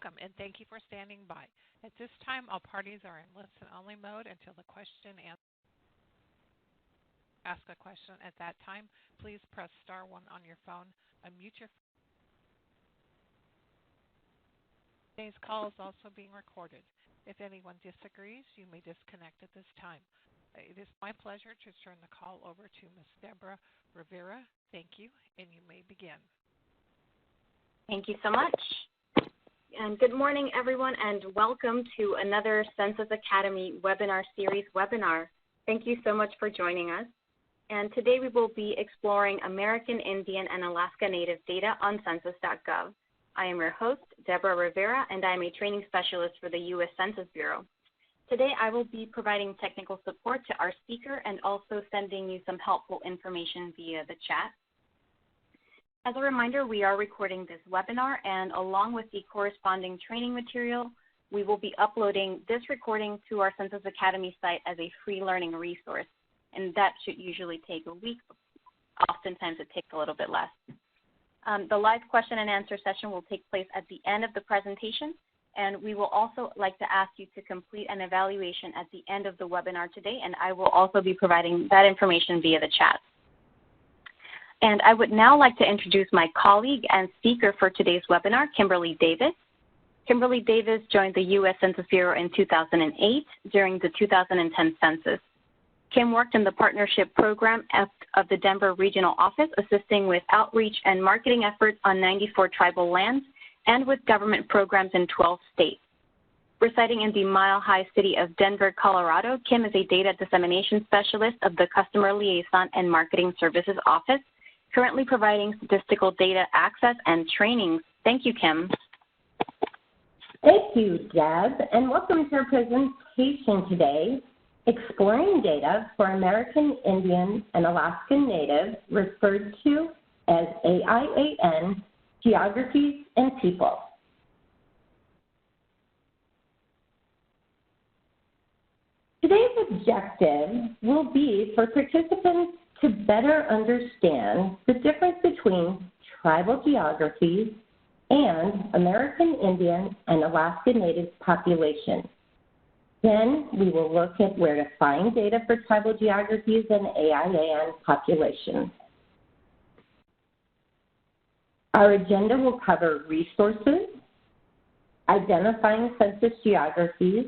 Welcome, and thank you for standing by. At this time, all parties are in listen-only mode until the question and ask a question. At that time, please press star 1 on your phone. Unmute your phone. Today's call is also being recorded. If anyone disagrees, you may disconnect at this time. It is my pleasure to turn the call over to Ms. Deborah Rivera. Thank you, and you may begin. Thank you so much. And good morning, everyone, and welcome to another Census Academy webinar series webinar. Thank you so much for joining us. And today we will be exploring American Indian and Alaska Native data on census.gov. I am your host, Deborah Rivera, and I am a training specialist for the U.S. Census Bureau. Today I will be providing technical support to our speaker and also sending you some helpful information via the chat. As a reminder, we are recording this webinar, and along with the corresponding training material, we will be uploading this recording to our Census Academy site as a free learning resource, and that should usually take a week. Oftentimes it takes a little bit less. The live question and answer session will take place at the end of the presentation, and we will also like to ask you to complete an evaluation at the end of the webinar today, and I will also be providing that information via the chat. And I would now like to introduce my colleague and speaker for today's webinar, Kimberly Davis. Kimberly Davis joined the U.S. Census Bureau in 2008 during the 2010 census. Kim worked in the partnership program of the Denver Regional Office, assisting with outreach and marketing efforts on 94 tribal lands and with government programs in 12 states. Residing in the mile-high city of Denver, Colorado, Kim is a data dissemination specialist of the Customer Liaison and Marketing Services Office, currently providing statistical data access and trainings. Thank you, Kim. Thank you, Deb, and welcome to our presentation today, Exploring Data for American Indian and Alaskan Native, referred to as AIAN Geographies and People. Today's objective will be for participants to better understand the difference between tribal geographies and American Indian and Alaska Native populations. Then we will look at where to find data for tribal geographies and AIAN populations. Our agenda will cover resources, identifying census geographies,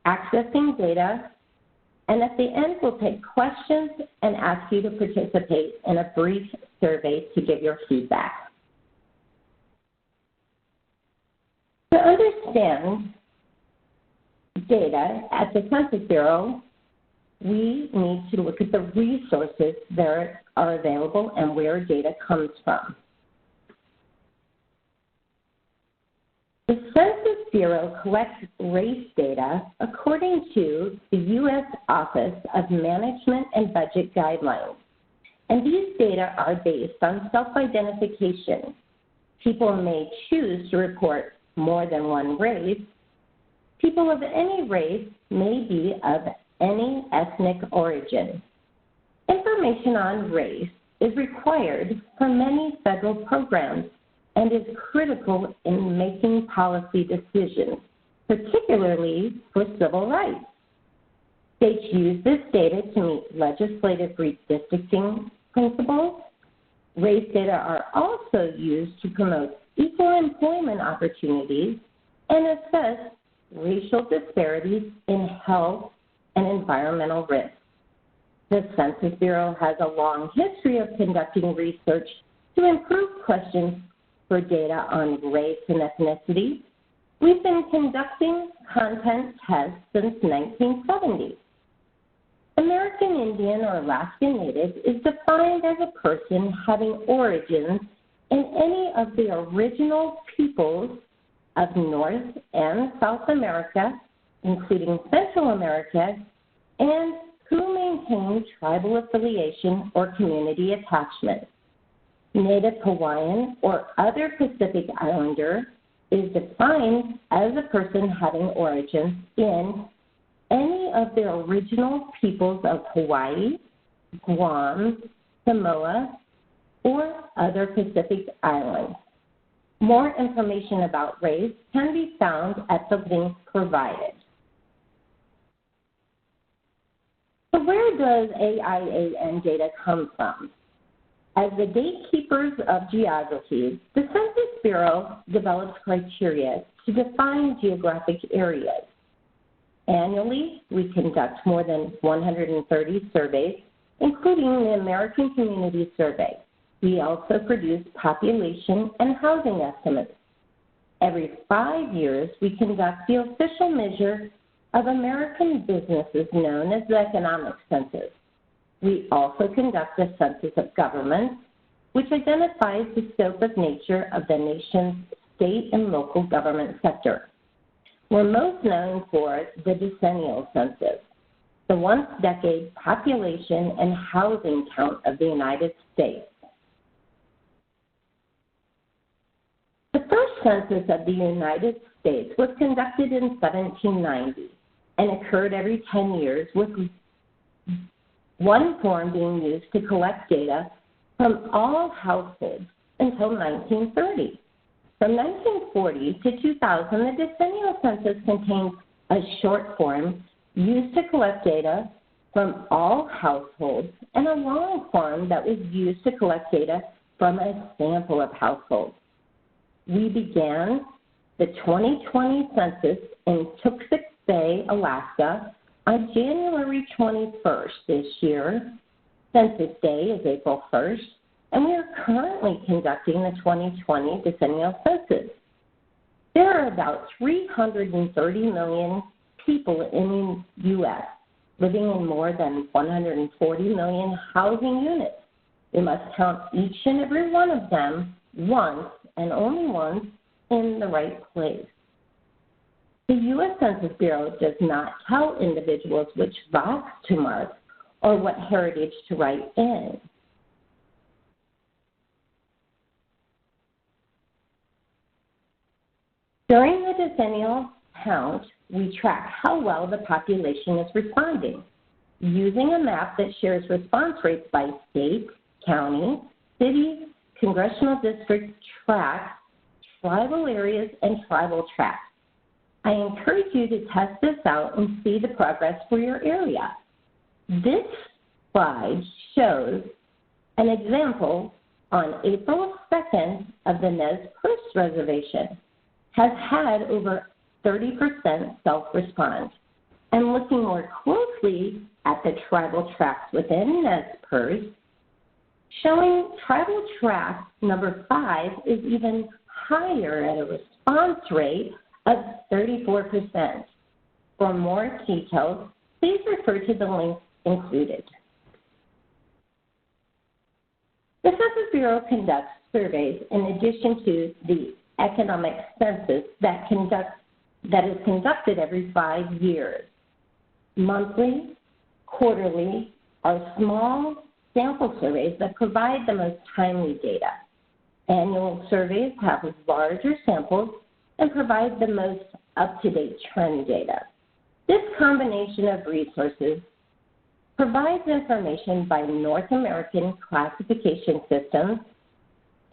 accessing data, and at the end we'll take questions and ask you to participate in a brief survey to give your feedback. To understand data at the Census Bureau, we need to look at the resources that are available and where data comes from. The Census Bureau collects race data according to the U.S. Office of Management and Budget Guidelines, and these data are based on self-identification. People may choose to report more than one race. People of any race may be of any ethnic origin. Information on race is required for many federal programs and is critical in making policy decisions, particularly for civil rights. States use this data to meet legislative redistricting principles. Race data are also used to promote equal employment opportunities and assess racial disparities in health and environmental risks. The Census Bureau has a long history of conducting research to improve questions for data on race and ethnicity. We've been conducting content tests since 1970. American Indian or Alaskan Native is defined as a person having origins in any of the original peoples of North and South America, including Central America, and who maintain tribal affiliation or community attachment. Native Hawaiian or other Pacific Islander is defined as a person having origins in any of the original peoples of Hawaii, Guam, Samoa, or other Pacific islands. More information about race can be found at the link provided. So where does AIAN data come from? As the gatekeepers of geographies, the Census Bureau develops criteria to define geographic areas. Annually, we conduct more than 130 surveys, including the American Community Survey. We also produce population and housing estimates. Every 5 years, we conduct the official measure of American businesses known as the Economic Census. We also conduct a census of governments, which identifies the scope of nature of the nation's state and local government sector. We're most known for the Decennial Census, the once-decade population and housing count of the United States. The first census of the United States was conducted in 1790 and occurred every 10 years, with one form being used to collect data from all households until 1930. From 1940 to 2000, the Decennial Census contains a short form used to collect data from all households and a long form that was used to collect data from a sample of households. We began the 2020 census in Tooksik Bay, Alaska, on January 21st this year. Census Day is April 1st, and we are currently conducting the 2020 Decennial Census. There are about 330 million people in the U.S. living in more than 140 million housing units. We must count each and every one of them once and only once in the right place. The U.S. Census Bureau does not tell individuals which box to mark or what heritage to write in. During the decennial count, we track how well the population is responding. Using a map that shares response rates by state, county, city, congressional district, tract, tribal areas, and tribal tracts. I encourage you to test this out and see the progress for your area. This slide shows an example on April 2nd of the Nez Perce Reservation has had over 30% self-response. And looking more closely at the tribal tracts within Nez Perce, showing tribal tract number 5 is even higher at a response rate of 34%. For more details, please refer to the link included. The Census Bureau conducts surveys in addition to the economic census that is conducted every 5 years. Monthly, quarterly, are small sample surveys that provide the most timely data. Annual surveys have larger samples and provide the most up-to-date trend data. This combination of resources provides information by North American classification systems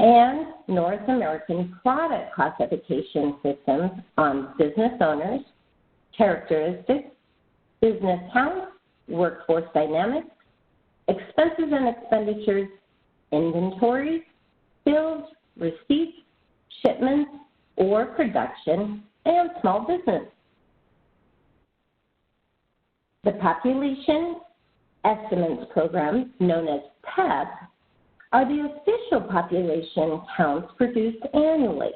and North American product classification systems on business owners, characteristics, business counts, workforce dynamics, expenses and expenditures, inventories, sales, receipts, shipments, or production, and small business. The Population Estimates Program, known as PEP, are the official population counts produced annually.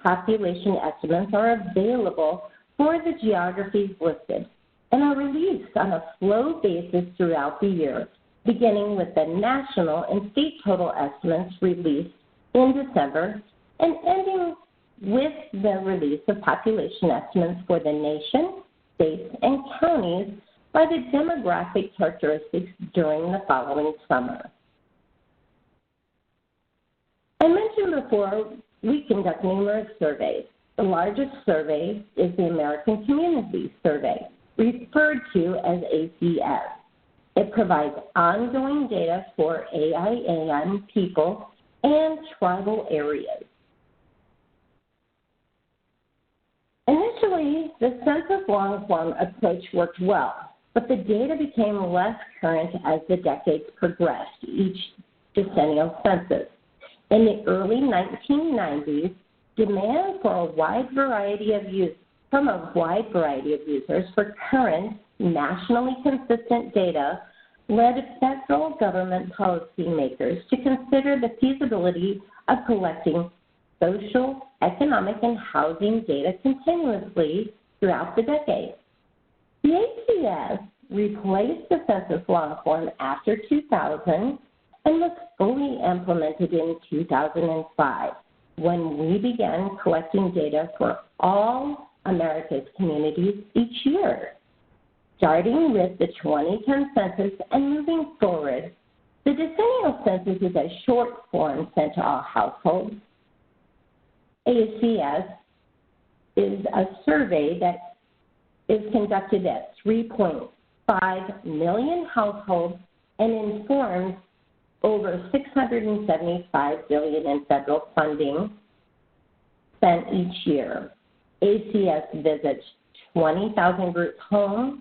Population estimates are available for the geographies listed and are released on a flow basis throughout the year, beginning with the national and state total estimates released in December and ending with the release of population estimates for the nation, states, and counties by the demographic characteristics during the following summer. I mentioned before we conduct numerous surveys. The largest survey is the American Community Survey, referred to as ACS. It provides ongoing data for AIAN people and tribal areas. the census long-form approach worked well, but the data became less current as the decades progressed, each decennial census. In the early 1990s, demand from a wide variety of users for current, nationally consistent data led federal government policymakers to consider the feasibility of collecting social, economic, and housing data continuously throughout the decade. The ACS replaced the census long form after 2000 and was fully implemented in 2005 when we began collecting data for all America's communities each year. Starting with the 2010 census and moving forward, the decennial census is a short form sent to all households. ACS is a survey that is conducted at 3.5 million households and informs over $675 billion in federal funding spent each year. ACS visits 20,000 group homes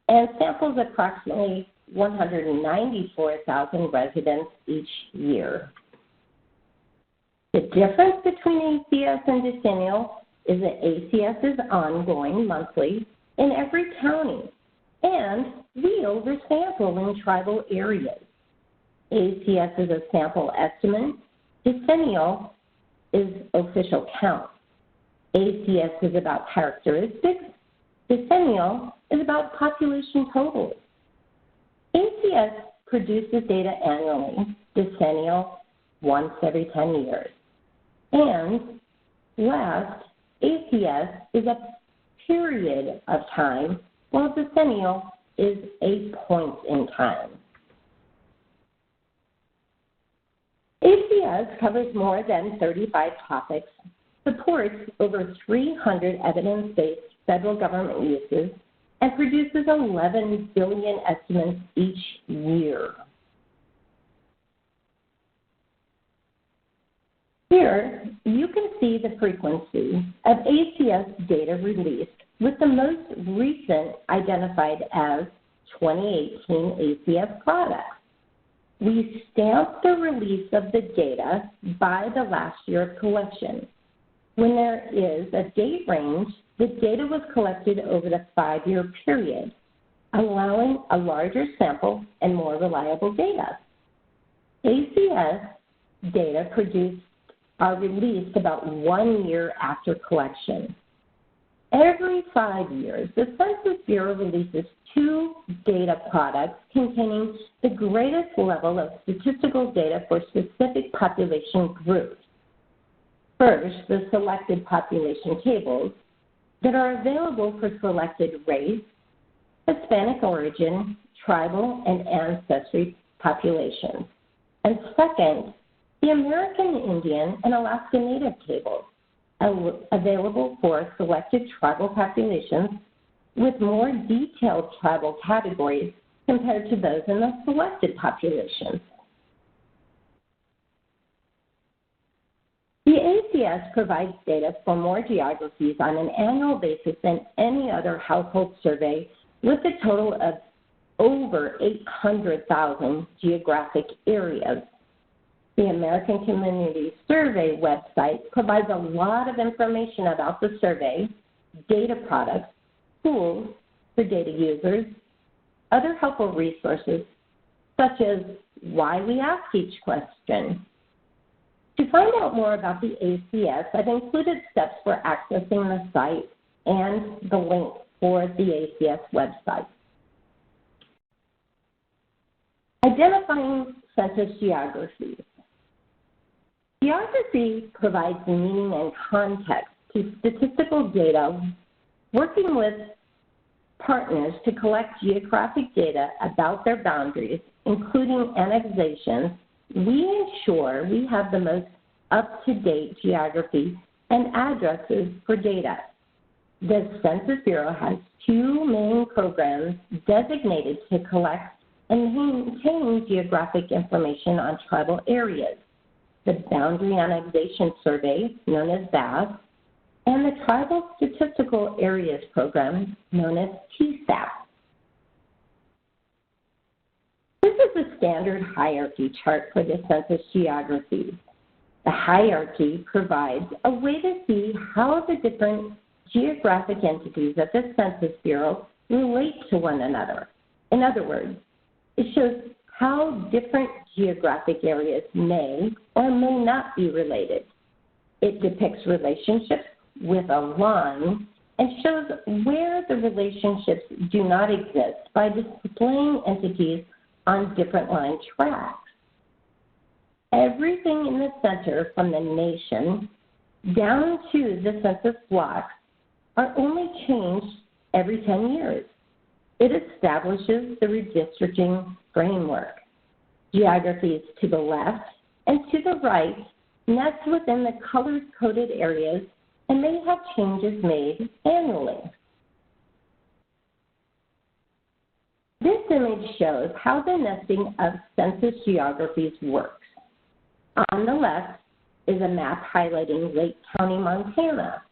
and samples approximately 194,000 residents each year. The difference between ACS and decennial is that ACS is ongoing monthly in every county, and we oversample in tribal areas. ACS is a sample estimate. Decennial is official count. ACS is about characteristics. Decennial is about population totals. ACS produces data annually, decennial once every 10 years. And last, ACS is a period of time, while decennial is a point in time. ACS covers more than 35 topics, supports over 300 evidence-based federal government uses, and produces 11 billion estimates each year. Here, you can see the frequency of ACS data released, with the most recent identified as 2018 ACS products. We stamp the release of the data by the last year of collection. When there is a date range, the data was collected over the 5-year period, allowing a larger sample and more reliable data. ACS data are released about 1 year after collection. Every 5 years, the Census Bureau releases 2 data products containing the greatest level of statistical data for specific population groups. First, the selected population tables that are available for selected race, Hispanic origin, tribal, and ancestry populations. And second, the American Indian and Alaska Native tables, available for selected tribal populations with more detailed tribal categories compared to those in the selected populations. The ACS provides data for more geographies on an annual basis than any other household survey, with a total of over 800,000 geographic areas. The American Community Survey website provides a lot of information about the survey, data products, tools for data users, other helpful resources, such as why we ask each question. To find out more about the ACS, I've included steps for accessing the site and the link for the ACS website. Identifying census geographies. Geography provides meaning and context to statistical data, working with partners to collect geographic data about their boundaries, including annexations. We ensure we have the most up-to-date geography and addresses for data. The Census Bureau has 2 main programs designated to collect and maintain geographic information on tribal areas: the Boundary Annexation Survey, known as BAS, and the Tribal Statistical Areas Program, known as TSAP. This is a standard hierarchy chart for the census geographies. The hierarchy provides a way to see how the different geographic entities of the Census Bureau relate to one another. In other words, it shows how different geographic areas may or may not be related. It depicts relationships with a line and shows where the relationships do not exist by displaying entities on different line tracks. Everything in the center from the nation down to the census blocks are only changed every 10 years. It establishes the redistricting framework. Geographies to the left and to the right nest within the color-coded areas and may have changes made annually. This image shows how the nesting of census geographies works. On the left is a map highlighting Lake County, Montana.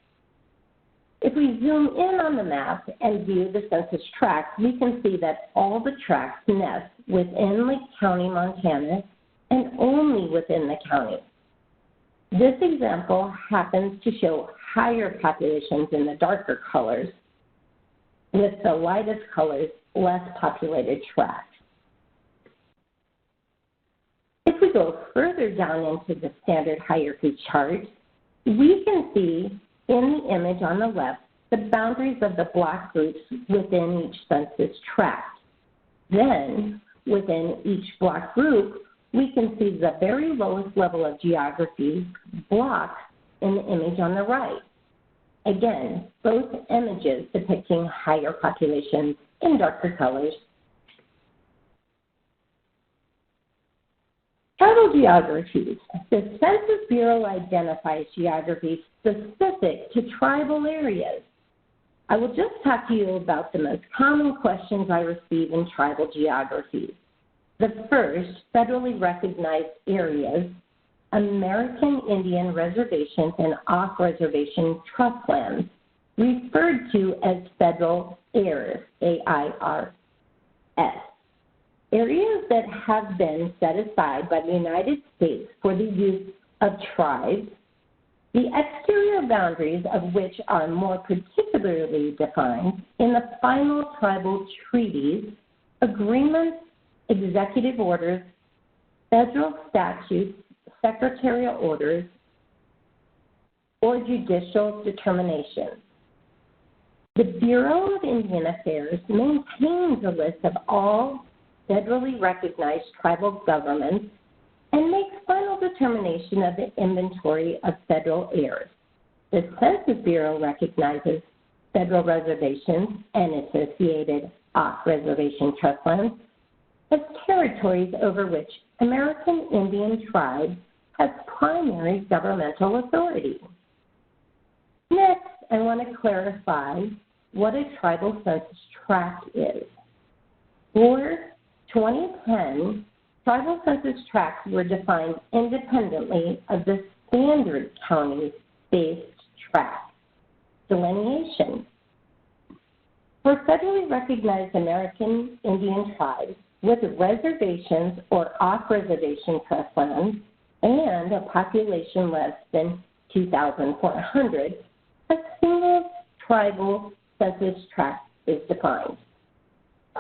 If we zoom in on the map and view the census tract, we can see that all the tracts nest within Lake County, Montana, and only within the county. This example happens to show higher populations in the darker colors, with the lightest colors less populated tracts. If we go further down into the standard hierarchy chart, we can see in the image on the left the boundaries of the block groups within each census tract. Then, within each block group, we can see the very lowest level of geography block in the image on the right. Again, both images depicting higher populations in darker colors. Tribal geographies. The Census Bureau identifies geographies specific to tribal areas. I will just talk to you about the most common questions I receive in tribal geographies. The first, federally recognized areas, American Indian reservations and off-reservation trust lands, referred to as federal AIRS, A-I-R-S. Areas that have been set aside by the United States for the use of tribes, the exterior boundaries of which are more particularly defined in the final tribal treaties, agreements, executive orders, federal statutes, secretarial orders, or judicial determinations. The Bureau of Indian Affairs maintains a list of all federally recognized tribal governments and makes final determination of the inventory of federal heirs. The Census Bureau recognizes federal reservations and associated off-reservation trust lands as territories over which American Indian tribes have primary governmental authority. Next, I want to clarify what a tribal census tract is. For 2010, tribal census tracts were defined independently of the standard county-based tract delineation. For federally recognized American Indian tribes with reservations or off-reservation trust lands and a population less than 2,400, a single tribal census tract is defined.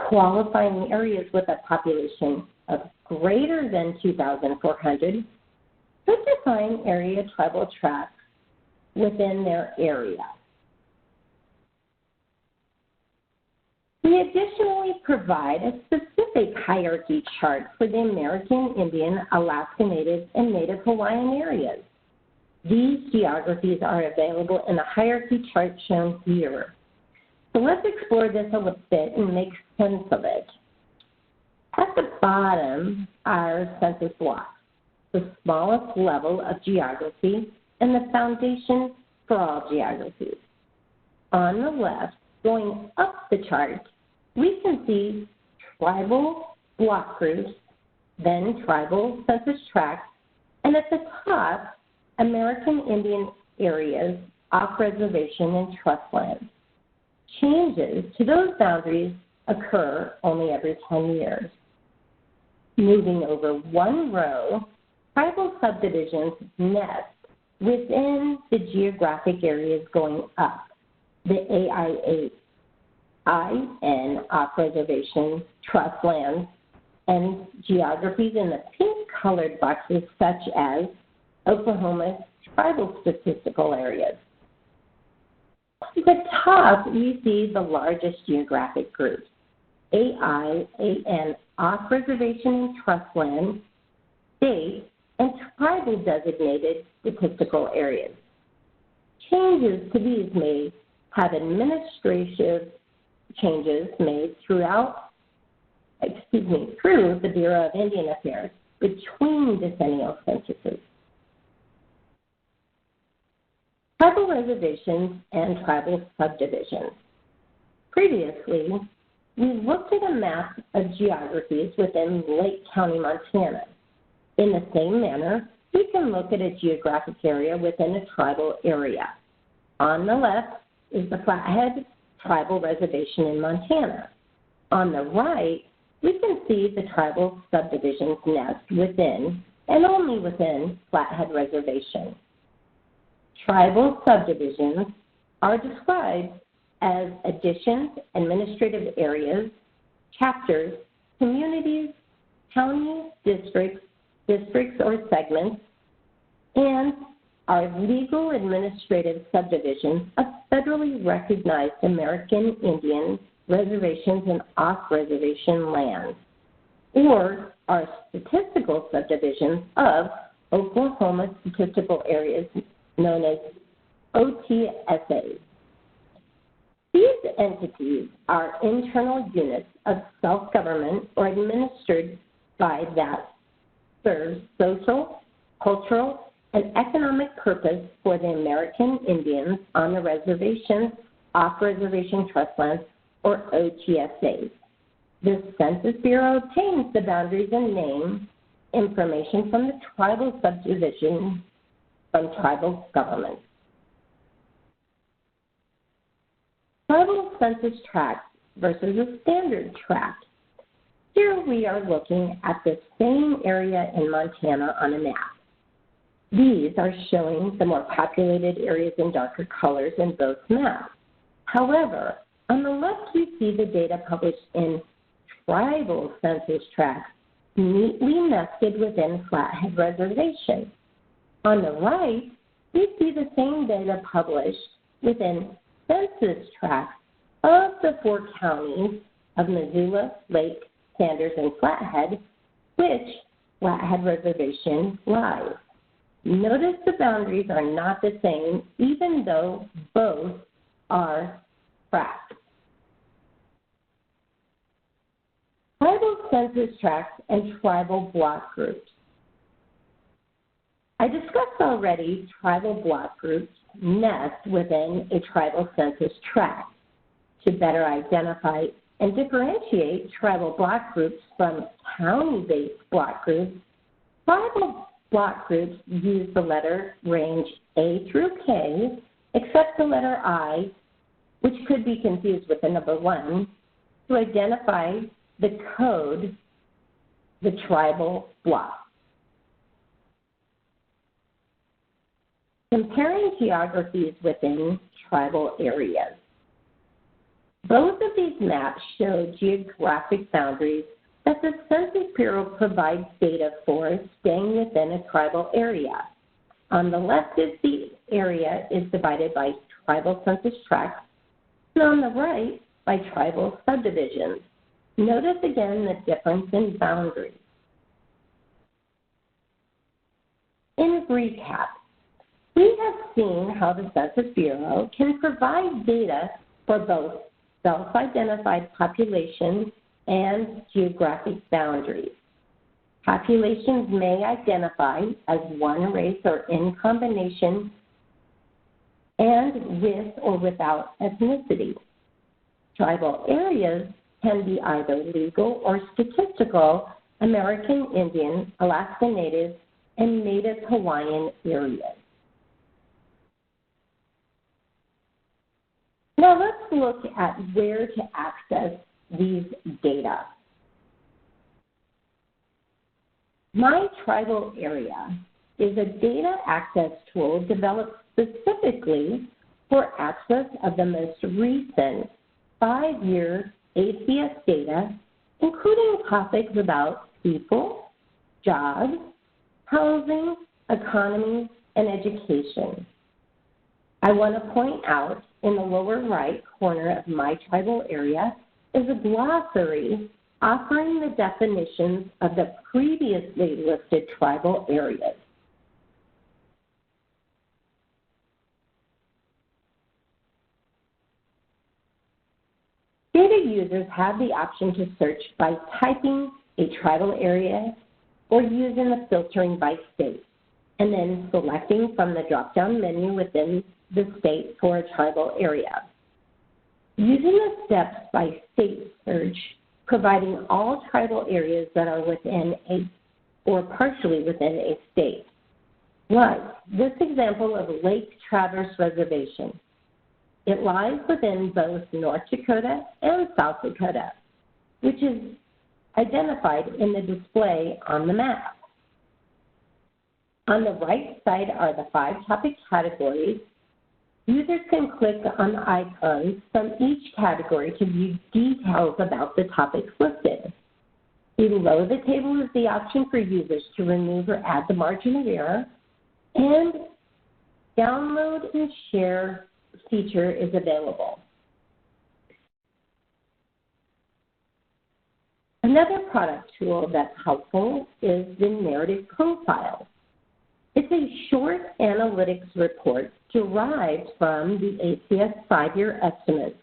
Qualifying areas with a population of greater than 2,400 could define area tribal tracts within their area. We additionally provide a specific hierarchy chart for the American Indian, Alaska Native, and Native Hawaiian areas. These geographies are available in the hierarchy chart shown here. So let's explore this a little bit and make sense of it. At the bottom are census blocks, the smallest level of geography and the foundation for all geographies. On the left, going up the chart, we can see tribal block groups, then tribal census tracts, and at the top, American Indian areas off-reservation, and trust lands. Changes to those boundaries occur only every 10 years. Moving over one row, tribal subdivisions nest within the geographic areas going up. The AIAN off-reservation, trust lands, and geographies in the pink-colored boxes such as Oklahoma's tribal statistical areas. At the top, we see the largest geographic groups, AIAN off-reservation and trust land, state, and tribal designated statistical areas. Changes to these may have administrative changes made through the Bureau of Indian Affairs between decennial censuses. Tribal reservations and tribal subdivisions. Previously, we looked at a map of geographies within Lake County, Montana. In the same manner, we can look at a geographic area within a tribal area. On the left is the Flathead Tribal Reservation in Montana. On the right, we can see the tribal subdivisions nest within and only within Flathead Reservation. Tribal subdivisions are described as additions, administrative areas, chapters, communities, counties, districts or segments, and are legal administrative subdivisions of federally recognized American Indian reservations and off-reservation lands, or are statistical subdivisions of Oklahoma statistical areas known as OTSAs. These entities are internal units of self-government or administered by that serves social, cultural, and economic purpose for the American Indians on the reservations, off-reservation trust lands, or OTSAs. The Census Bureau obtains the boundaries and name information from the tribal subdivision from tribal governments. Tribal census tracts versus a standard tract. Here we are looking at the same area in Montana on a map. These are showing the more populated areas in darker colors in both maps. However, on the left we see the data published in tribal census tracts neatly nested within Flathead Reservation. On the right, we see the same data published within census tracts of the 4 counties of Missoula, Lake, Sanders, and Flathead, which Flathead Reservation lies. Notice the boundaries are not the same, even though both are tracts. Tribal census tracts and tribal block groups. I discussed already tribal block groups nest within a tribal census tract. To better identify and differentiate tribal block groups from county-based block groups, tribal block groups use the letter range A through K, except the letter I, which could be confused with the number 1, to identify the code, the tribal block. Comparing geographies within tribal areas. Both of these maps show geographic boundaries that the Census Bureau provides data for staying within a tribal area. On the left is the area is divided by tribal census tracts, and on the right by tribal subdivisions. Notice again the difference in boundaries. In recap, we have seen how the Census Bureau can provide data for both self-identified populations and geographic boundaries. Populations may identify as one race or in combination and with or without ethnicity. Tribal areas can be either legal or statistical American Indian, Alaska Native, and Native Hawaiian areas. Now let's look at where to access these data. My Tribal Area is a data access tool developed specifically for access of the most recent 5-year ACS data, including topics about people, jobs, housing, economy, and education. I want to point out in the lower right corner of My Tribal Area is a glossary offering the definitions of the previously listed tribal areas. Data users have the option to search by typing a tribal area or using the filtering by state, and then selecting from the drop-down menu within the state for a tribal area. Using the steps by state search, providing all tribal areas that are within a or partially within a state. Like this example of Lake Traverse Reservation. It lies within both North Dakota and South Dakota, which is identified in the display on the map. On the right side are the 5 topic categories. Users can click on the icons from each category to view details about the topics listed. Below the table is the option for users to remove or add the margin of error, and download and share feature is available. Another product tool that's helpful is the narrative profile. It's a short analytics report derived from the ACS 5-year estimates.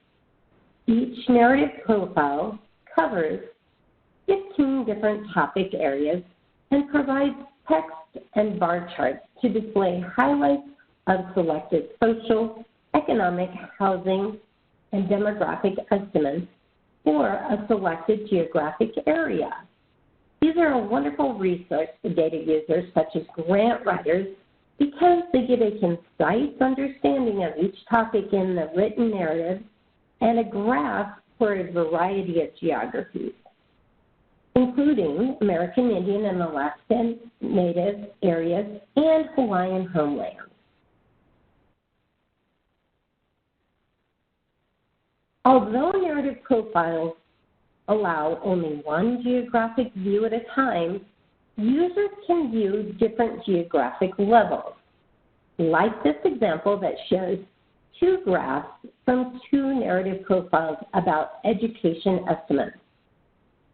Each narrative profile covers 15 different topic areas and provides text and bar charts to display highlights of selected social, economic, housing, and demographic estimates for a selected geographic area. These are a wonderful resource for data users such as grant writers because they get a concise understanding of each topic in the written narrative and a graph for a variety of geographies, including American Indian and Alaskan Native areas and Hawaiian homelands. Although narrative profiles allow only one geographic view at a time, users can view different geographic levels, like this example that shows 2 graphs from 2 narrative profiles about education estimates.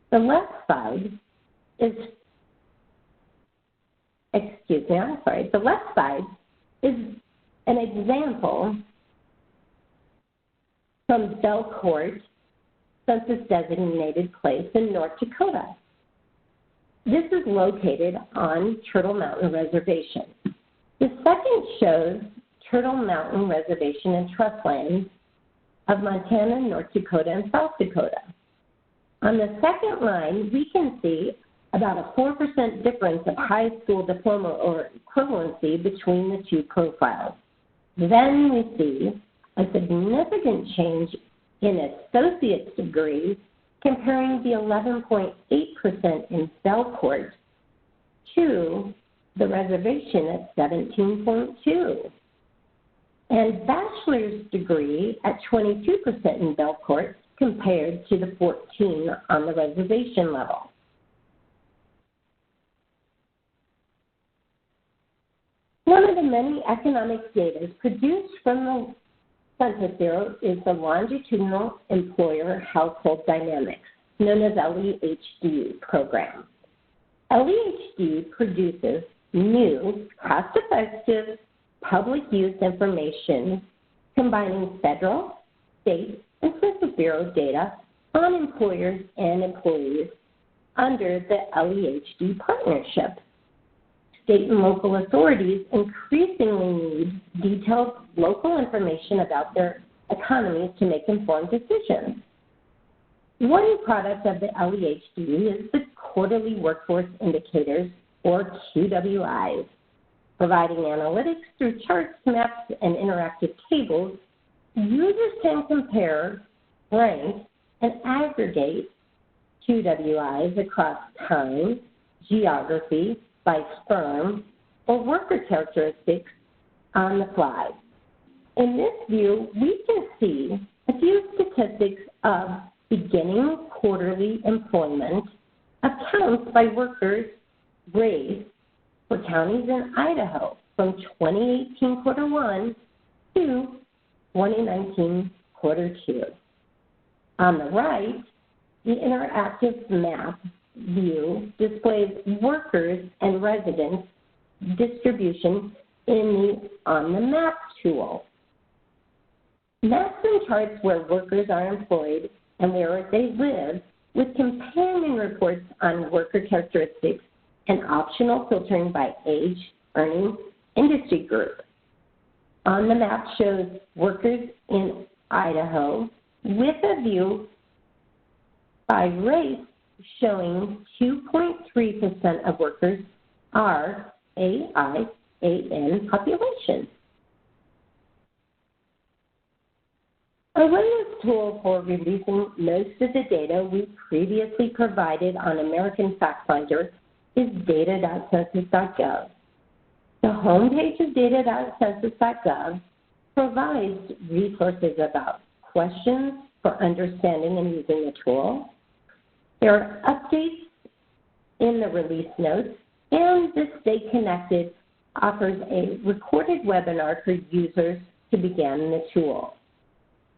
The left side is, the left side is an example from Belcourt census-designated place in North Dakota. This is located on Turtle Mountain Reservation. The second shows Turtle Mountain Reservation and Trust Lands of Montana, North Dakota, and South Dakota. On the second line, we can see about a 4% difference of high school diploma or equivalency between the 2 profiles. Then we see a significant change in associate's degrees, comparing the 11.8% in Belcourt to the reservation at 17.2%, and bachelor's degree at 22% in Belcourt compared to the 14% on the reservation level. One of the many economic data produced from the Census Bureau is the Longitudinal Employer Household Dynamics, known as LEHD program. LEHD produces new, cost-effective, public use information combining federal, state, and Census Bureau data on employers and employees under the LEHD partnership. State and local authorities increasingly need detailed local information about their economies to make informed decisions. One product of the LEHD is the Quarterly Workforce Indicators, or QWIs, providing analytics through charts, maps, and interactive tables Users can compare, rank, and aggregate QWIs across time, geography, by firm, or worker characteristics on the fly. In this view, we can see a few statistics of beginning quarterly employment accounts by workers' race for counties in Idaho from 2018 quarter 1 to 2019 quarter 2. On the right, the interactive map view displays workers and residents distribution on the map tool. Maps and charts where workers are employed and where they live, with companion reports on worker characteristics and optional filtering by age, earning, industry group. On the map shows workers in Idaho with a view by race showing 2.3% of workers are AIAN population. A readiness tool for releasing most of the data we previously provided on American FactFinder is data.census.gov. The homepage of data.census.gov provides resources about questions for understanding and using the tool. There are updates in the release notes, and the Stay Connected offers a recorded webinar for users to begin the tool.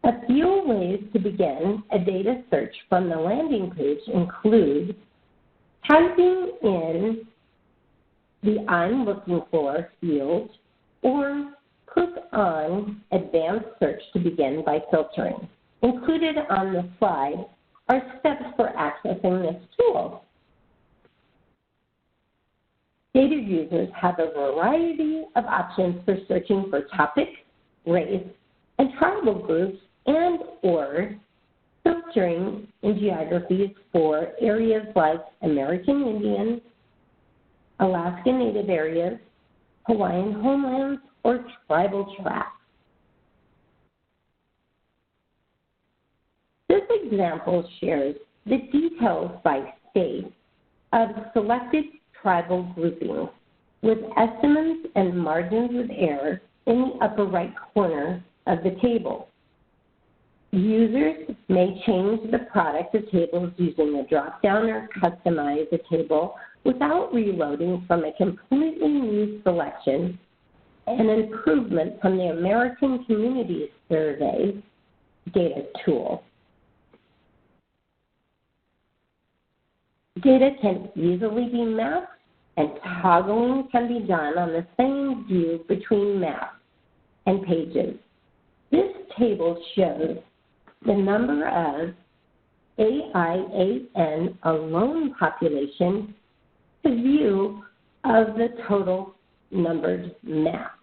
A few ways to begin a data search from the landing page include typing in the I'm looking for field or click on Advanced Search to begin by filtering. Included on the slide are steps for accessing this tool. Data users have a variety of options for searching for topic, race, and tribal groups and or filtering in geographies for areas like American Indian, Alaska Native areas, Hawaiian homelands, or tribal tracts. This example shares the details by state of selected tribal groupings with estimates and margins of error in the upper right corner of the table. Users may change the product of tables using a drop-down or customize a table without reloading from a completely new selection, an improvement from the American Community Survey data tool. Data can easily be mapped, and toggling can be done on the same view between maps and pages. This table shows the number of AIAN alone population to view of the total numbered map.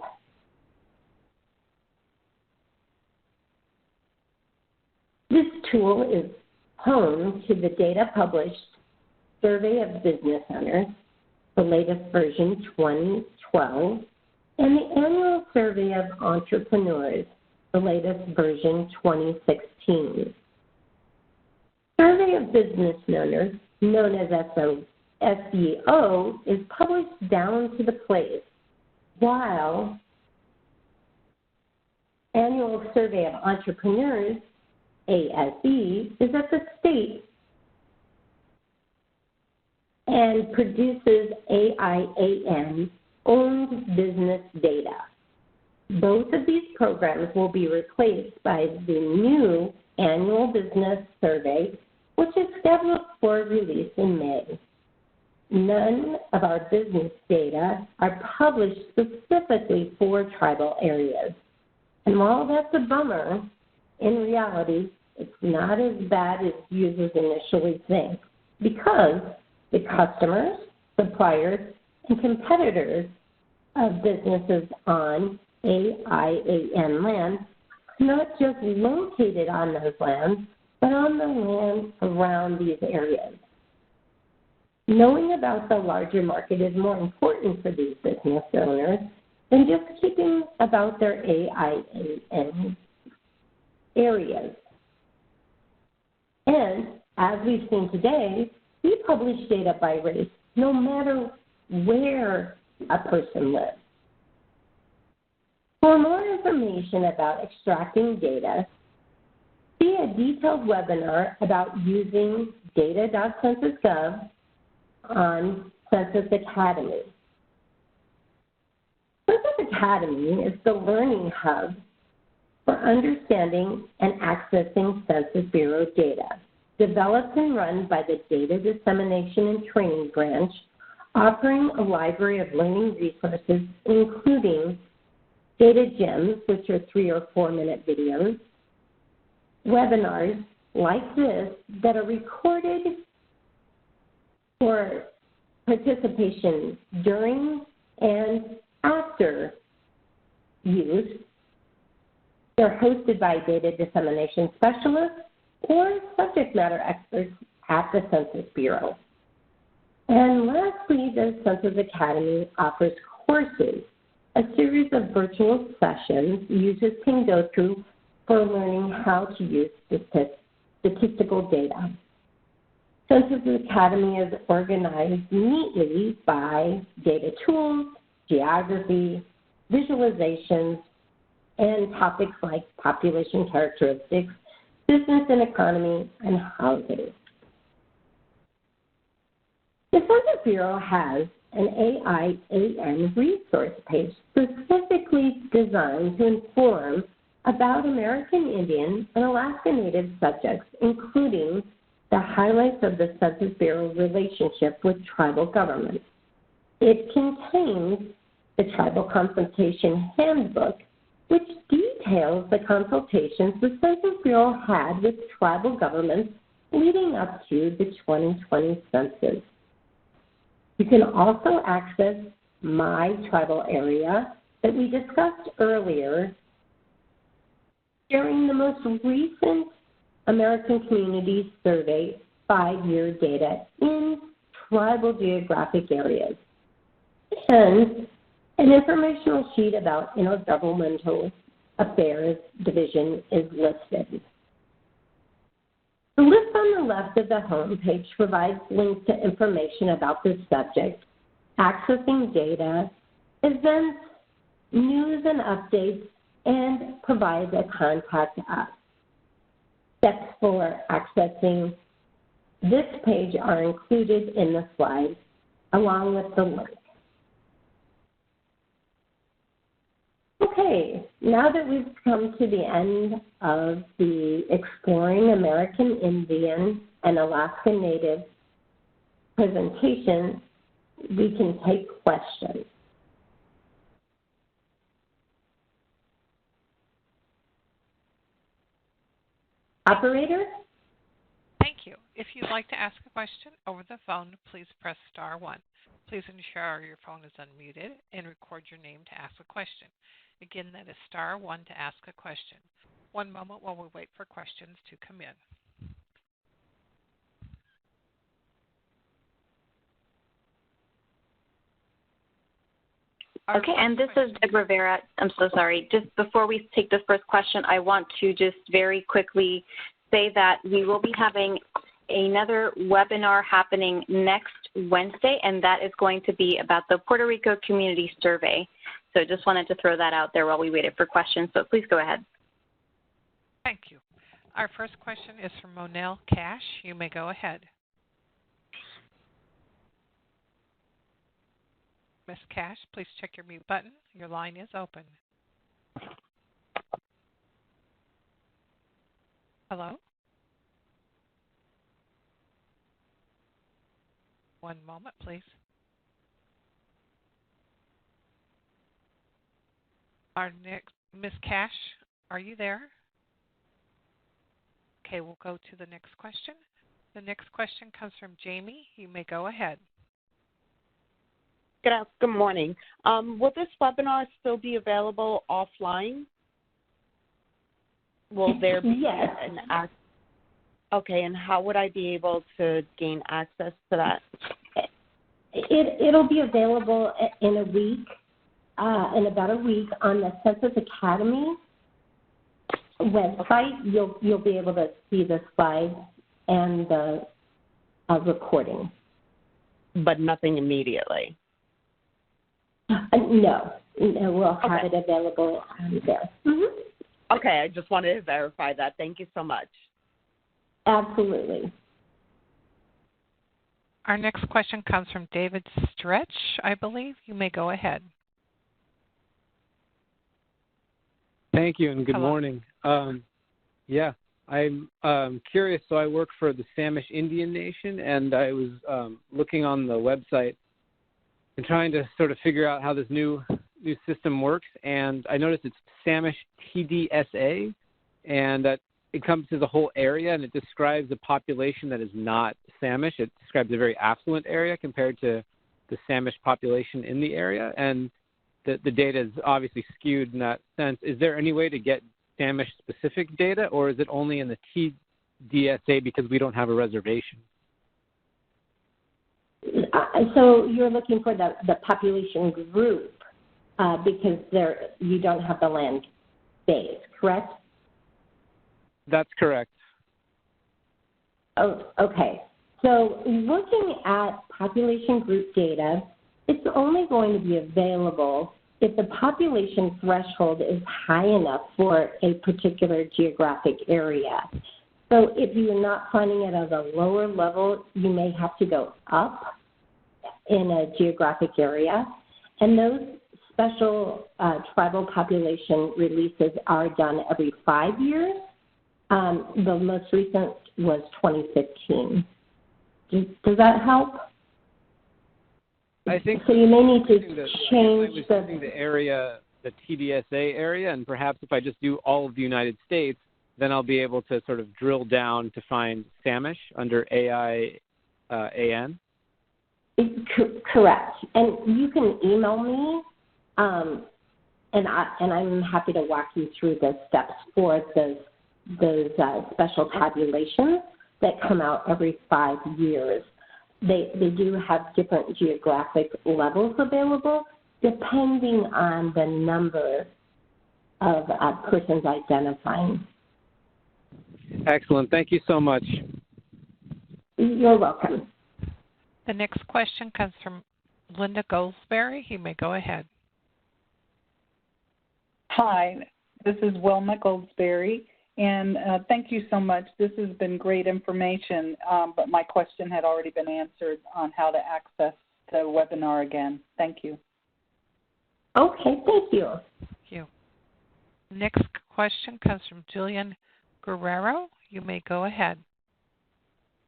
This tool is home to the data published Survey of Business Owners, the latest version 2012, and the Annual Survey of Entrepreneurs, the latest version 2016. Survey of Business Owners, known as SBO, is published down to the place, while Annual Survey of Entrepreneurs, ASE, is at the state and produces AIAN-owned business data. Both of these programs will be replaced by the new Annual Business Survey, which is scheduled for release in May. None of our business data are published specifically for tribal areas. And while that's a bummer, in reality, it's not as bad as users initially think, because the customers, suppliers, and competitors of businesses on AIAN land are not just located on those lands, but on the land around these areas. Knowing about the larger market is more important for these business owners than just keeping about their AIAN areas. And as we've seen today, we publish data by race, no matter where a person lives. For more information about extracting data, see a detailed webinar about using data.census.gov on Census Academy. Census Academy is the learning hub for understanding and accessing Census Bureau data, developed and run by the Data Dissemination and Training Branch, offering a library of learning resources, including data gems, which are 3 or 4 minute videos, webinars like this that are recorded for participation during and after use. They're hosted by data dissemination specialists or subject matter experts at the Census Bureau. And lastly, the Census Academy offers courses, a series of virtual sessions users can go through for learning how to use statistical data. Census Academy is organized neatly by data tools, geography, visualizations, and topics like population characteristics, business and economy, and housing. The Census Bureau has an AIAN resource page specifically designed to inform about American Indian and Alaska Native subjects, including the highlights of the Census Bureau relationship with tribal governments. It contains the Tribal Consultation Handbook, which details the consultations the Census Bureau had with tribal governments leading up to the 2020 census. You can also access My Tribal Area that we discussed earlier during the most recent American Communities Survey 5-year data in tribal geographic areas. And an informational sheet about Intergovernmental Affairs Division is listed. The list on the left of the home page provides links to information about this subject, accessing data, events, news and updates, and provides a contact us. Steps for accessing this page are included in the slide, along with the link. Okay, now that we've come to the end of the Exploring American Indian and Alaska Native presentation, we can take questions. Operator? Thank you. If you'd like to ask a question over the phone, please press *1. Please ensure your phone is unmuted and record your name to ask a question. Again, that is *1 to ask a question. One moment while we wait for questions to come in. Okay, and this is Deb Rivera. I'm so sorry. Just before we take the first question, I want to just very quickly say that we will be having another webinar happening next Wednesday, and that is going to be about the Puerto Rico Community Survey. So just wanted to throw that out there while we waited for questions. So please go ahead. Thank you. Our first question is from Monel Cash. You may go ahead. Ms. Cash, please check your mute button. Your line is open. Hello? One moment, please. Our next, Ms. Cash, are you there? Okay, we'll go to the next question. The next question comes from Jamie. You may go ahead. Good morning. Will this webinar still be available offline? Will there be yes. Okay, and how would I be able to gain access to that? It'll be available in a week, in about a week, on the Census Academy website, you'll be able to see the slides and the recording. But nothing immediately? No, we'll have it available there. Mm-hmm. Okay, I just wanted to verify that. Thank you so much. Absolutely. Our next question comes from David Stretch, I believe. You may go ahead. Thank you and good Hello. morning. Yeah, I'm curious. So I work for the Samish Indian Nation, and I was looking on the website and trying to sort of figure out how this new system works. And I noticed it's Samish TDSA, and that encompasses the whole area, and it describes a population that is not Samish. It describes a very affluent area compared to the Samish population in the area, and the data is obviously skewed in that sense. Is there any way to get Samish-specific data, or is it only in the TDSA because we don't have a reservation? So you're looking for the population group because you don't have the land base, correct? That's correct. Oh, okay. So looking at population group data, it's only going to be available if the population threshold is high enough for a particular geographic area. So if you're not finding it at a lower level, you may have to go up in a geographic area. And those special tribal population releases are done every 5 years. The most recent was 2015. Does that help? I think so. You may need to change the area, the TDSA area, and perhaps if I just do all of the United States, then I'll be able to sort of drill down to find Samish under AIAN. Correct, and you can email me, and I'm happy to walk you through the steps for those special tabulations that come out every 5 years. They do have different geographic levels available depending on the number of persons identifying. Excellent. Thank you so much. You're welcome. The next question comes from Linda Goldsberry. You may go ahead. Hi, this is Wilma Goldsberry. And thank you so much. This has been great information, but my question had already been answered on how to access the webinar again. Thank you. Okay, thank you. Thank you. Next question comes from Jillian Guerrero. You may go ahead.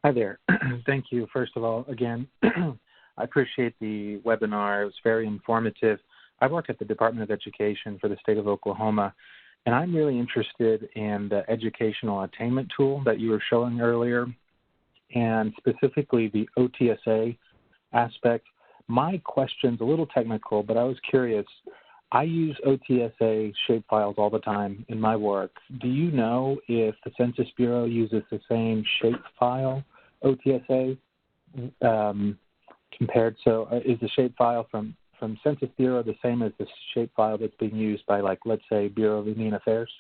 Hi there. Thank you, first of all, again. I appreciate the webinar. It was very informative. I work at the Department of Education for the state of Oklahoma, and I'm really interested in the educational attainment tool that you were showing earlier, and specifically the OTSA aspect. My question's a little technical, but I was curious. I use OTSA shapefiles all the time in my work. Do you know if the Census Bureau uses the same shapefile OTSA compared? So is the shapefile from Census Bureau the same as the shapefile that's being used by, like, let's say, Bureau of Indian Affairs?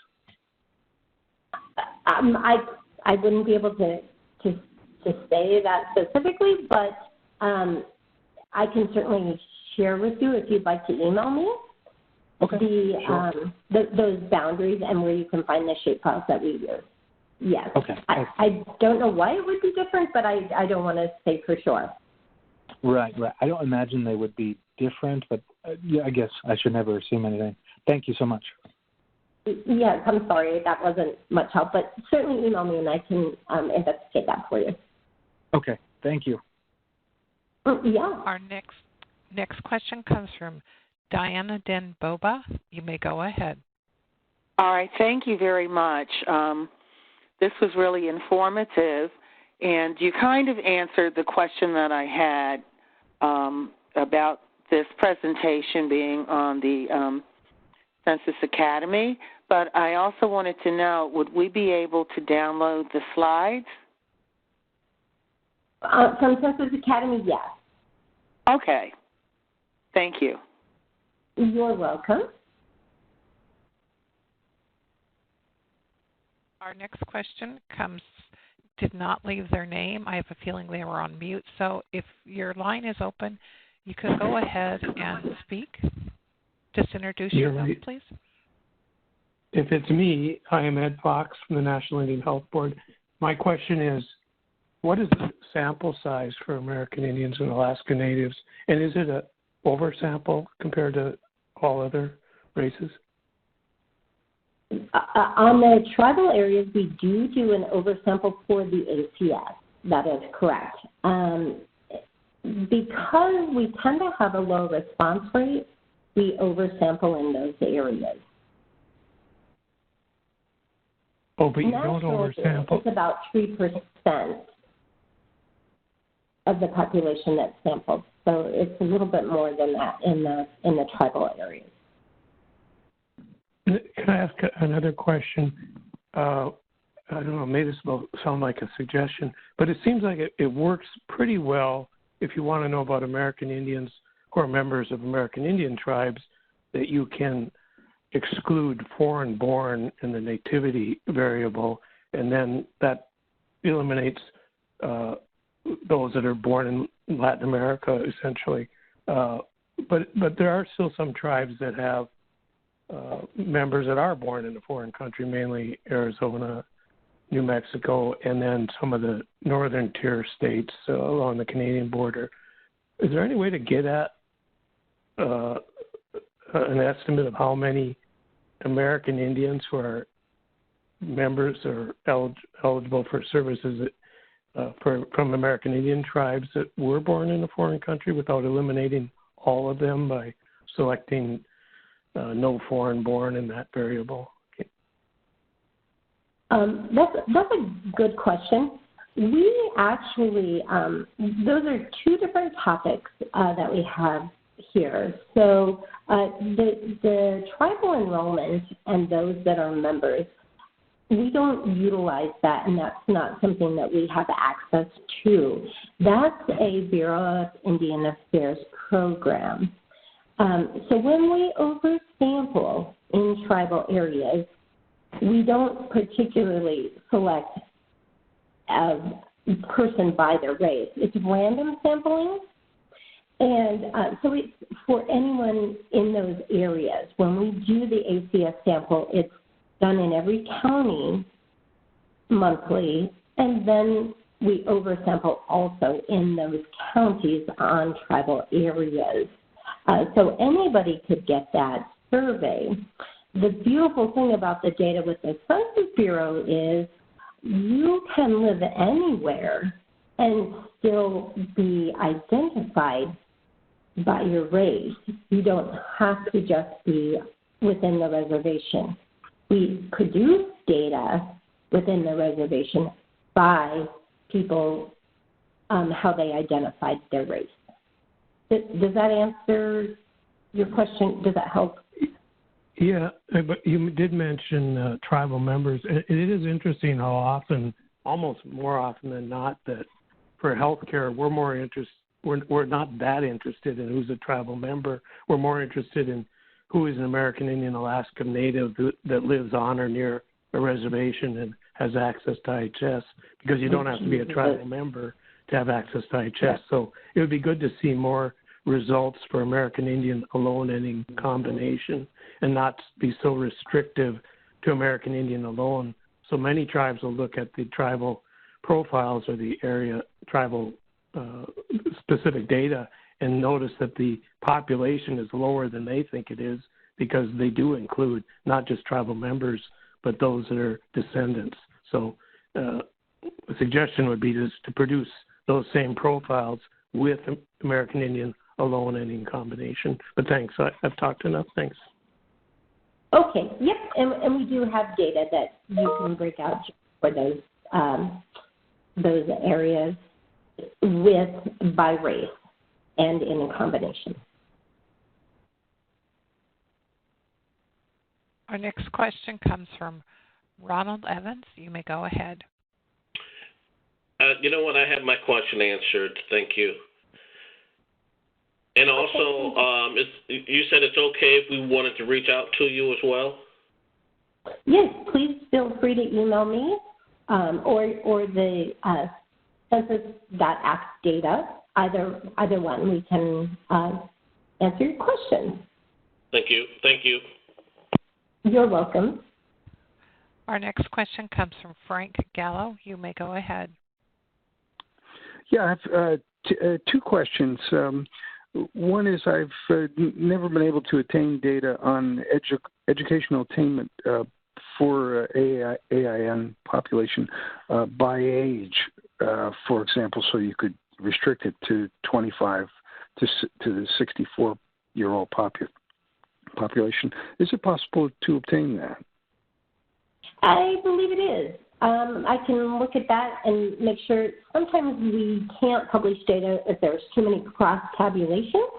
I wouldn't be able to say that specifically, but I can certainly share with you if you'd like to email me. Okay. Sure. Those boundaries and where you can find the shapefiles that we use. Yes. Okay. I don't know why it would be different, but I don't want to say for sure. Right. I don't imagine they would be different, but yeah, I guess I should never assume anything. Thank you so much. Yes, I'm sorry. That wasn't much help, but certainly email me and I can investigate that for you. Okay. Thank you. Yeah. Our next question comes from Diana Den-Boba. You may go ahead. All right. Thank you very much. This was really informative, and you kind of answered the question that I had about this presentation being on the Census Academy, but I also wanted to know, would we be able to download the slides? From Census Academy, yes. Okay. Thank you. You're welcome. Our next question did not leave their name. I have a feeling they were on mute. So if your line is open, you could go ahead and speak. Just introduce yourself, please. If it's me, I am Ed Fox from the National Indian Health Board. My question is, what is the sample size for American Indians and Alaska Natives? And is it an oversample compared to all other races? On the tribal areas, we do an oversample for the ACS. That is correct. Because we tend to have a low response rate, we oversample in those areas. Oh, but you don't oversample. It's about 3% of the population that's sampled. So it's a little bit more than that in the tribal areas. Can I ask another question? I don't know, maybe this will sound like a suggestion, but it seems like it works pretty well if you want to know about American Indians who are members of American Indian tribes, that you can exclude foreign-born in the nativity variable, and then that eliminates those that are born in Latin America, essentially. But there are still some tribes that have members that are born in a foreign country, mainly Arizona, New Mexico, and then some of the northern tier states along the Canadian border. Is there any way to get at an estimate of how many American Indians who are members or eligible for services from American Indian tribes that were born in a foreign country without eliminating all of them by selecting no foreign born in that variable? Okay. That's a good question. We actually, those are two different topics that we have here. So the tribal enrollment and those that are members, we don't utilize that, and that's not something that we have access to. That's a Bureau of Indian Affairs program. So when we oversample in tribal areas, we don't particularly select a person by their race. It's random sampling. And so it's for anyone in those areas. When we do the ACS sample, it's done in every county monthly, and then we oversample also in those counties on tribal areas. So anybody could get that survey. The beautiful thing about the data with the Census Bureau is you can live anywhere and still be identified by your race. You don't have to just be within the reservation. We produce data within the reservation by people, how they identified their race. Does that answer your question? Does that help? Yeah, but you did mention tribal members. It is interesting how often, almost more often than not, that for healthcare we're not that interested in who's a tribal member. We're more interested in who is an American Indian Alaska Native that lives on or near a reservation and has access to IHS, because you don't have to be a tribal member to have access to IHS. Yeah. So it would be good to see more results for American Indian alone and in combination, and not be so restrictive to American Indian alone. So many tribes will look at the tribal profiles or the area tribal specific data and notice that the population is lower than they think it is, because they do include not just tribal members, but those that are descendants. So a suggestion would be to produce those same profiles with American Indian alone and in combination. But thanks, I've talked enough. Thanks. Okay, yep, and we do have data that you can break out for those areas by race and in a combination. Our next question comes from Ronald Evans. You may go ahead. You know what? I have my question answered. Thank you. And also, you said it's okay if we wanted to reach out to you as well? Yes, please feel free to email me or the census.gov data. Either one, we can answer your questions. Thank you. Thank you. You're welcome. Our next question comes from Frank Gallo. You may go ahead. Yeah, I have two questions. One is I've never been able to attain data on educational attainment for AIN population by age, for example, so you could restrict it to 25 to the 64-year-old population. Is it possible to obtain that? I believe it is. I can look at that and make sure. Sometimes we can't publish data if there's too many cross-tabulations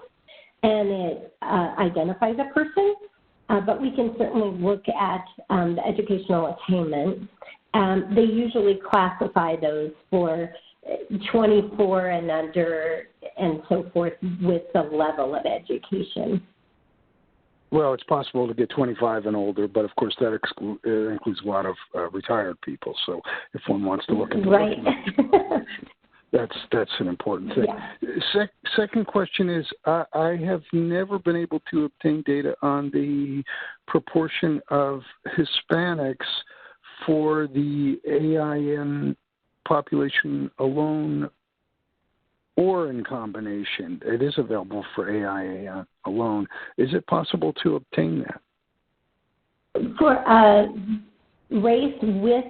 and it identifies a person, but we can certainly look at the educational attainment. They usually classify those for 24 and under and so forth with the level of education. Well, it's possible to get 25 and older, but of course that includes a lot of retired people. So if one wants to look at the document, that's an important thing. Yeah. Second question is, I have never been able to obtain data on the proportion of Hispanics for the AIN population alone or in combination. It is available for AIAN alone. Is it possible to obtain that? For race with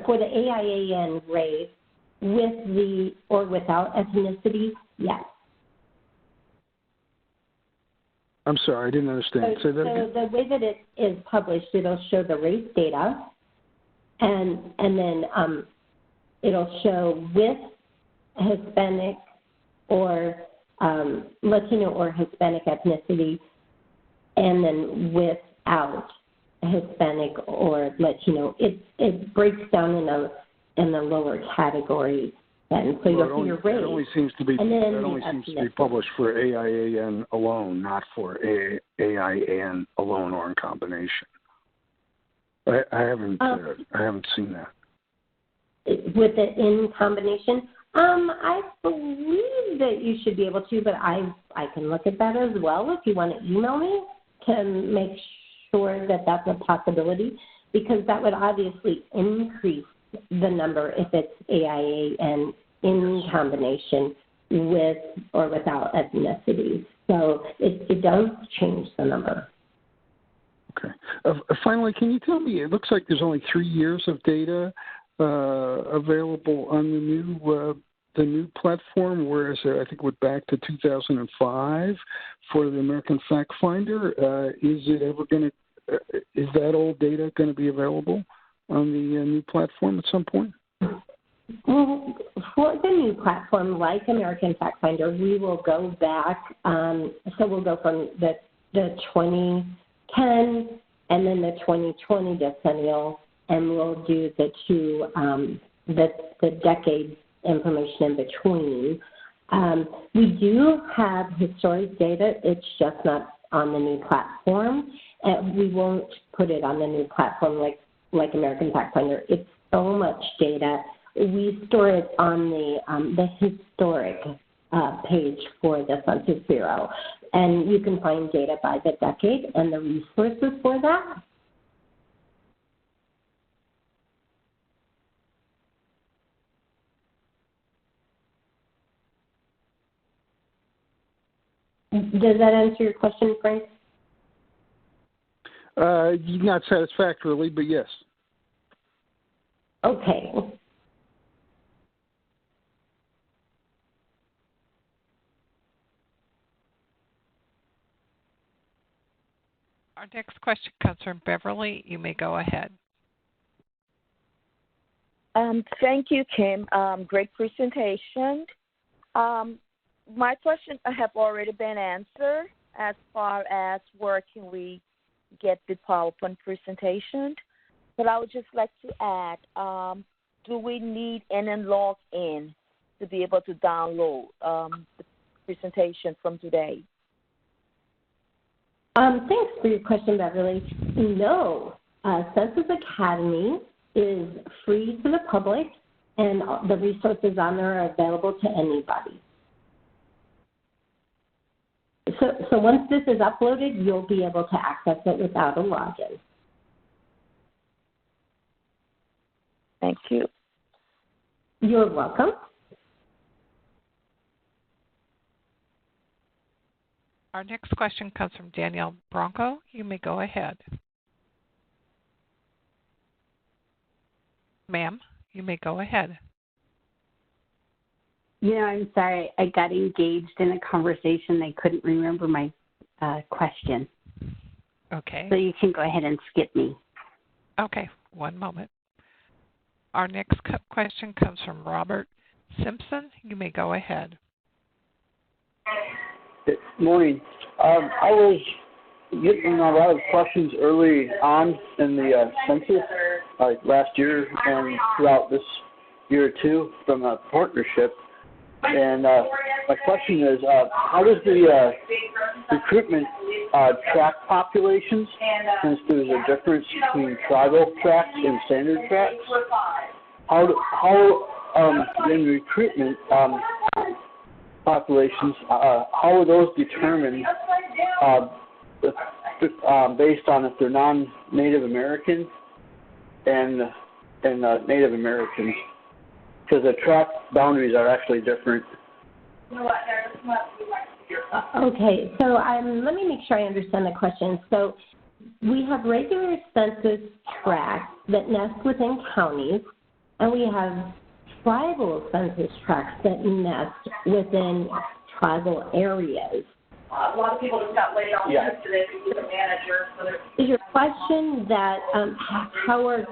for the AIAN race with the or without ethnicity, yes. I'm sorry, I didn't understand. Say that again. So the way that it is published, it'll show the race data, and then it'll show with Hispanic or Latino or Hispanic ethnicity, and then without Hispanic or Latino. It breaks down in the lower category. And so you'll see your race. That only seems to be published for AIAN alone, not for AIAN alone or in combination. I haven't seen that. With it in combination, I believe that you should be able to, but I can look at that as well if you want to email me to make sure that that's a possibility, because that would obviously increase the number if it's AIAN in combination with or without ethnicity. So it does change the number. Okay. Finally, can you tell me, it looks like there's only 3 years of data available on the new platform, whereas I think it went back to 2005 for the American Fact Finder. Is that old data going to be available on the new platform at some point? Well, for the new platform, like American Fact Finder, we will go back. So we'll go from the 2010 and then the 2020 decennial, and we'll do the two the decade information in between. We do have historic data. It's just not on the new platform. We won't put it on the new platform like American Fact Finder. It's so much data. We store it on the historic page for the Census Bureau, and you can find data by the decade and the resources for that. Does that answer your question, Frank? Not satisfactorily, but yes. Okay. Our next question comes from Beverly. You may go ahead. Thank you, Kim. Great presentation. My questions have already been answered as far as where can we get the PowerPoint presentation. But I would just like to add, do we need an login to be able to download the presentation from today? Thanks for your question, Beverly. No, Census Academy is free to the public, and the resources on there are available to anybody. So once this is uploaded, you'll be able to access it without a login. Thank you. You're welcome. Our next question comes from Danielle Bronco. You may go ahead. Ma'am, you may go ahead. I'm sorry. I got engaged in a conversation. I couldn't remember my question. Okay. So you can go ahead and skip me. Okay, one moment. Our next question comes from Robert Simpson. You may go ahead. Good morning. I was getting a lot of questions early on in the census, like last year and throughout this year or two from a partnership. And my question is, how does the recruitment track populations, since there's a difference between tribal tracts and standard tracts? How in recruitment populations, how are those determined based on if they're non-Native American and Native Americans? Because the tract boundaries are actually different. Okay, so let me make sure I understand the question. So we have regular census tracts that nest within counties, and we have tribal census tracts that nest within tribal areas. A lot of people just got laid off yesterday because the manager. Is your question that how are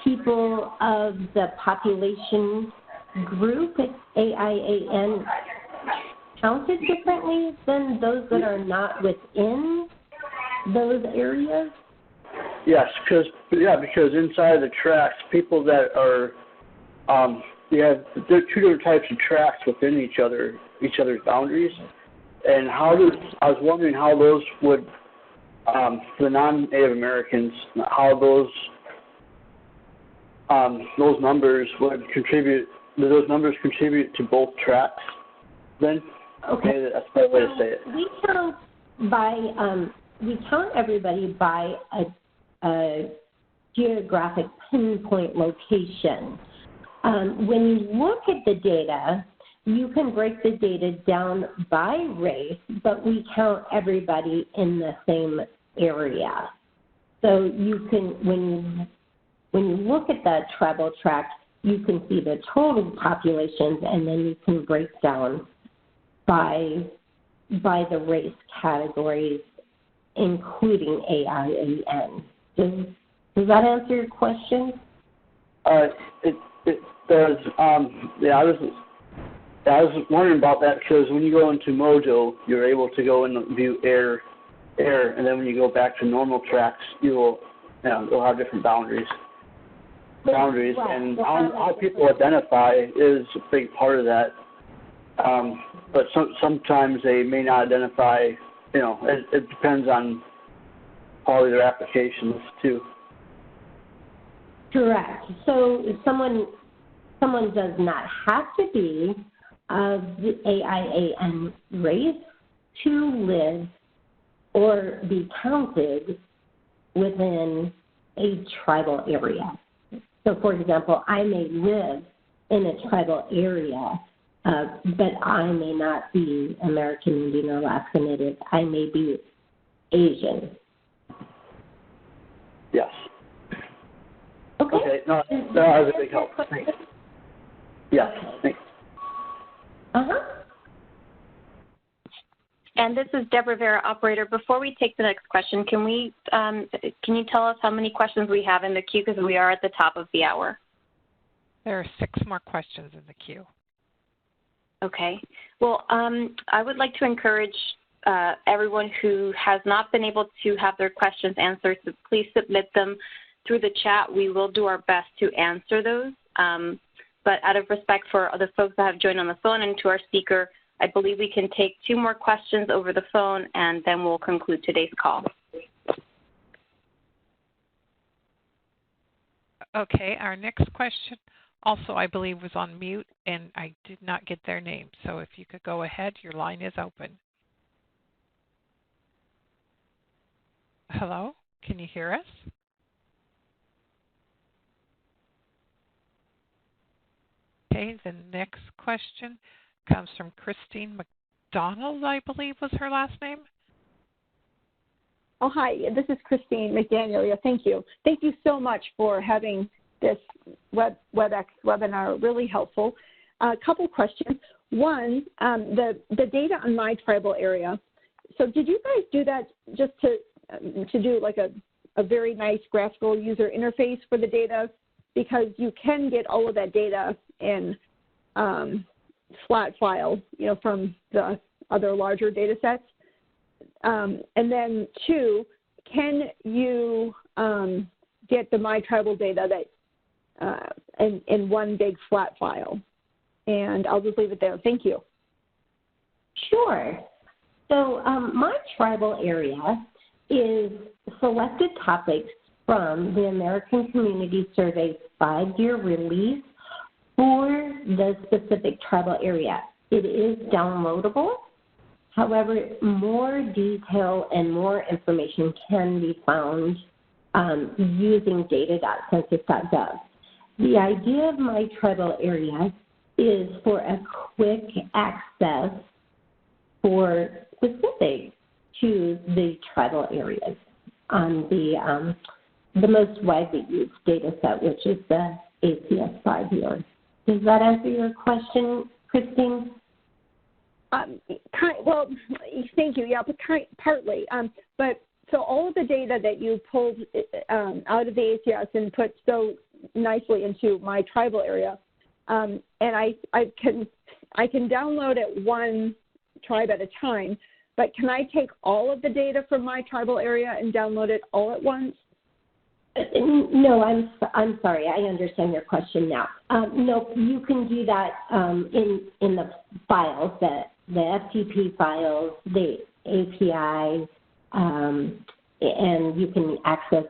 people of the population group at AIAN counted differently than those that are not within those areas? Yes, because inside the tracts, people that are there are two different types of tracts within each other's boundaries, and I was wondering how those would for the non-Native Americans, how those numbers would contribute. Do those numbers contribute to both tracts? Then, okay, that's the way to say it. We count everybody by a geographic pinpoint location. When you look at the data, you can break the data down by race, but we count everybody in the same area. So you can, when you look at the tribal tract, you can see the total populations, and then you can break down by the race categories, including AIAN. Does that answer your question? It does. I was wondering about that because when you go into Mojo, you're able to go and view air, and then when you go back to normal tracts, you'll have different boundaries. Right. And how people identify is a big part of that. But sometimes they may not identify. It depends on probably their applications too. Correct. So someone does not have to be of the AIAN race to live or be counted within a tribal area. So, for example, I may live in a tribal area, but I may not be American Indian or Alaska Native. I may be Asian. Yes. Okay. No, that was a big help. Thanks. Yes. Thanks. And this is Deborah Vera, operator. Before we take the next question, can you tell us how many questions we have in the queue, because we are at the top of the hour? There are 6 more questions in the queue. Okay. Well, I would like to encourage everyone who has not been able to have their questions answered to please submit them through the chat. We will do our best to answer those. But out of respect for other folks that have joined on the phone and to our speaker, I believe we can take 2 more questions over the phone, and then we'll conclude today's call. Okay, our next question also, I believe, was on mute, and I did not get their name. So if you could go ahead, your line is open. Hello, can you hear us? Okay, the next question comes from Christine McDonald, I believe was her last name. Oh, hi, this is Christine McDaniel. Yeah, thank you. Thank you so much for having this WebEx webinar, really helpful. A couple questions. One, the data on my tribal area. So did you guys do that just to do like a very nice graphical user interface for the data? Because you can get all of that data in flat file, you know, from the other larger data sets. And then 2, can you get the My Tribal data that in one big flat file? And I'll just leave it there. Thank you. Sure. So My Tribal area is selected topics from the American Community Survey's 5-year release for the specific tribal area. It is downloadable. However, more detail and more information can be found using data.census.gov. The idea of My Tribal Area is for a quick access for specific to the tribal areas on the most widely used data set, which is the ACS 5-year. Does that answer your question, Christine? Well, thank you. Yeah, but partly. But so all of the data that you pulled out of the ACS and put so nicely into My Tribal Area, and I can download it one tribe at a time. But can I take all of the data from My Tribal Area and download it all at once? No, I'm sorry. I understand your question now. No, you can do that in the files, the FTP files, the API, and you can access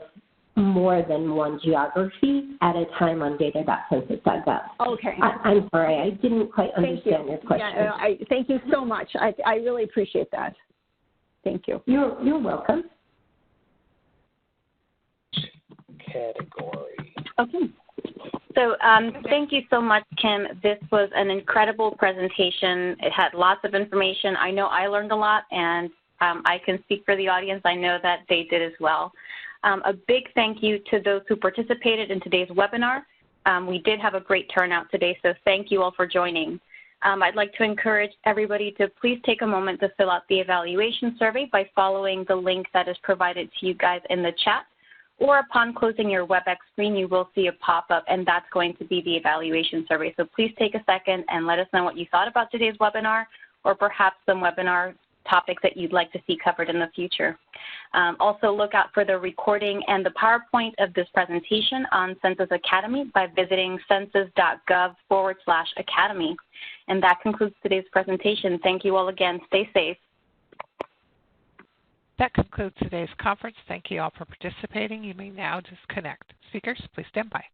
more than one geography at a time on data.census.gov. Okay. I'm sorry. I didn't quite understand your question. Yeah, thank you so much. I really appreciate that. Thank you. You're welcome. Category. Okay. So thank you so much, Kim. This was an incredible presentation. It had lots of information. I know I learned a lot, and I can speak for the audience. I know that they did as well. A big thank you to those who participated in today's webinar. We did have a great turnout today, so thank you all for joining. I'd like to encourage everybody to please take a moment to fill out the evaluation survey by following the link that is provided to you guys in the chat. Or upon closing your WebEx screen, you will see a pop-up, and that's going to be the evaluation survey. So please take a second and let us know what you thought about today's webinar, or perhaps some webinar topics that you'd like to see covered in the future. Also, look out for the recording and the PowerPoint of this presentation on Census Academy by visiting census.gov/academy. And that concludes today's presentation. Thank you all again. Stay safe. That concludes today's conference. Thank you all for participating. You may now disconnect. Speakers, please stand by.